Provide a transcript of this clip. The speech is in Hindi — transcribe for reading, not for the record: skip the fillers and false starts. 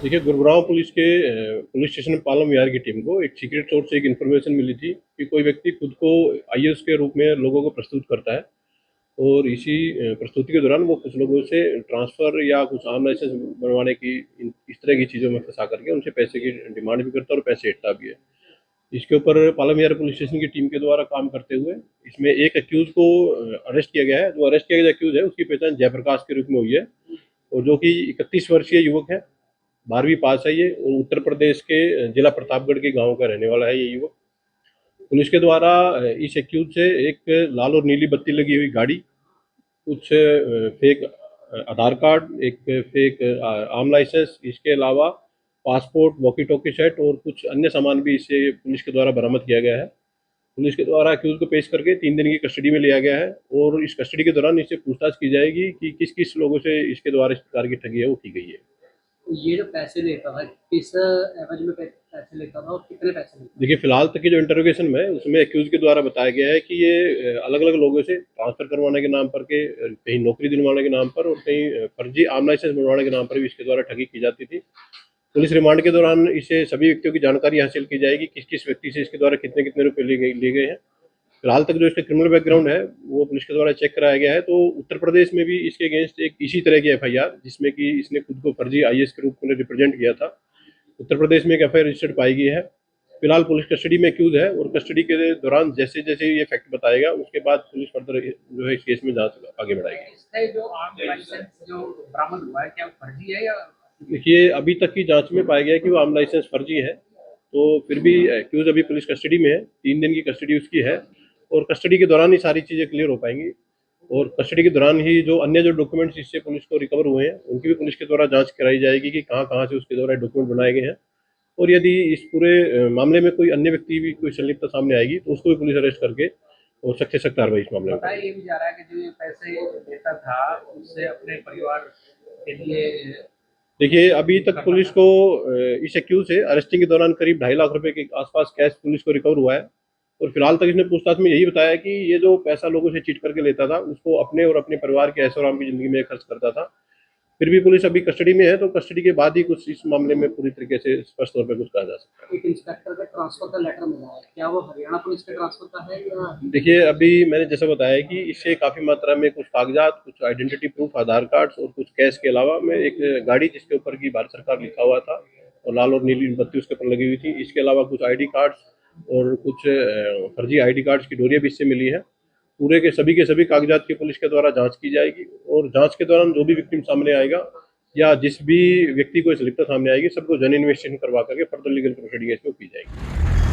देखिए, गुरुग्राम पुलिस के पुलिस स्टेशन पालम विहार की टीम को एक सीक्रेट सोर्स से एक इन्फॉर्मेशन मिली थी कि कोई व्यक्ति खुद को आईएएस के रूप में लोगों को प्रस्तुत करता है और इसी प्रस्तुति के दौरान वो कुछ लोगों से ट्रांसफ़र या कुछ आम लाइसेंस बनवाने की इस तरह की चीज़ों में फंसा करके उनसे पैसे की डिमांड भी करता है और पैसे हटता भी है। इसके ऊपर पालम विहार पुलिस स्टेशन की टीम के द्वारा काम करते हुए इसमें एक अक्यूज़ को अरेस्ट किया गया है। जो अरेस्ट किया गया अक्यूज़ है उसकी पहचान जयप्रकाश के रूप में हुई है और जो कि 31 वर्षीय युवक है। 12वीं पास है ये और उत्तर प्रदेश के जिला प्रतापगढ़ के गांव का रहने वाला है ये युवक। पुलिस के द्वारा इस एक्यूज से एक लाल और नीली बत्ती लगी हुई गाड़ी, कुछ फेक आधार कार्ड, एक फेक आम लाइसेंस, इसके अलावा पासपोर्ट, वॉकी टॉकी सेट और कुछ अन्य सामान भी इसे पुलिस के द्वारा बरामद किया गया है। पुलिस के द्वारा अक्यूज को पेश करके 3 दिन की कस्टडी में लिया गया है और इस कस्टडी के दौरान इससे पूछताछ की जाएगी कि किस किस लोगों से इसके द्वारा इस प्रकार की ठगी है वो की गई है। ये जो पैसे लेता था किस एवज में पैसे लेता था और कितने पैसे लेता देखिए, फिलहाल तक की जो इंटरोगेशन में है उसमें एक्यूज के द्वारा बताया गया है कि ये अलग अलग लोगों से ट्रांसफर करवाने के नाम पर के कहीं नौकरी दिलवाने के नाम पर और कहीं फर्जी आम लाइसेंस बनवाने के नाम पर भी इसके द्वारा ठगी की जाती थी। पुलिस रिमांड के दौरान इसे सभी व्यक्तियों की जानकारी हासिल की जाएगी, किस किस व्यक्ति से इसके द्वारा कितने कितने रुपए लिए गए हैं। फिलहाल तक जो इसका क्रिमिनल बैकग्राउंड है वो पुलिस के द्वारा चेक कराया गया है। तो उत्तर प्रदेश में भी इसके अगेंस्ट एक इसी तरह की एफआईआर, जिसमें कि इसने खुद को फर्जी आईएएस के रूप में रिप्रेजेंट किया था, उत्तर प्रदेश में एक एफआईआर रजिस्टर्ड पाई गई है। फिलहाल पुलिस कस्टडी में एक्यूज है और कस्टडी के दौरान जैसे जैसे ये फैक्ट बताएगा उसके बाद पुलिस फर्दर जो है इस केस में जांच आगे बढ़ाएगी। है? जो आम लाइसेंस जो बरामद हुआ है क्या वो फर्जी है या देखिए, अभी तक की जांच में पाया गया है कि वो आम लाइसेंस फर्जी है, तो फिर भी एक्यूज अभी पुलिस कस्टडी में है। 3 दिन की कस्टडी उसकी है और कस्टडी के दौरान ही सारी चीज़ें क्लियर हो पाएंगी और कस्टडी के दौरान ही जो अन्य जो डॉक्यूमेंट्स इससे पुलिस को रिकवर हुए हैं उनकी भी पुलिस के द्वारा जांच कराई जाएगी कि कहाँ कहाँ से उसके द्वारा डॉक्यूमेंट बनाए गए हैं और यदि इस पूरे मामले में कोई अन्य व्यक्ति भी कोई संलिप्तता सामने आएगी तो उसको भी पुलिस अरेस्ट करके और सख्त से सख्त कार्रवाई इस मामले में बताया करेगी। ये भी जा रहा है कि जो ये पैसे देता था उससे अपने परिवार के लिए देखिए, अभी तक पुलिस को इस एक्यूज से अरेस्टिंग के दौरान करीब 2.5 लाख रुपए के आसपास कैश पुलिस को रिकवर हुआ है और फिलहाल तक इसने पूछताछ में यही बताया कि ये जो पैसा लोगों से चीट करके लेता था उसको अपने और अपने परिवार के ऐशो आराम की जिंदगी में खर्च करता था। फिर भी पुलिस अभी कस्टडी में है तो कस्टडी के बाद ही कुछ इस मामले में पूरी तरीके से स्पष्ट तौर पर कुछ कहा जा सकता है। एक इंस्पेक्टर का ट्रांसफर का लेटर मिला है, क्या वो हरियाणा पुलिस के ट्रांसफर का है या देखिए, अभी मैंने जैसा बताया कि इससे काफ़ी मात्रा में कुछ कागजात, कुछ आइडेंटिटी प्रूफ, आधार कार्ड्स और कुछ कैश के अलावा में एक गाड़ी जिसके ऊपर की भारत सरकार लिखा हुआ था और लाल और नीली बत्ती उसके ऊपर लगी हुई थी, इसके अलावा कुछ आईडी कार्ड्स और कुछ फर्जी आईडी कार्ड्स की डोरियां भी इससे मिली है। पूरे के सभी कागजात की पुलिस के द्वारा जांच की जाएगी और जांच के दौरान जो भी विक्टिम सामने आएगा या जिस भी व्यक्ति को संलिप्तता सामने आएगी सबको जन इन्वेस्टिगेशन करवा करके फर्दर लीगल प्रोसीडिंग इसमें की जाएगी।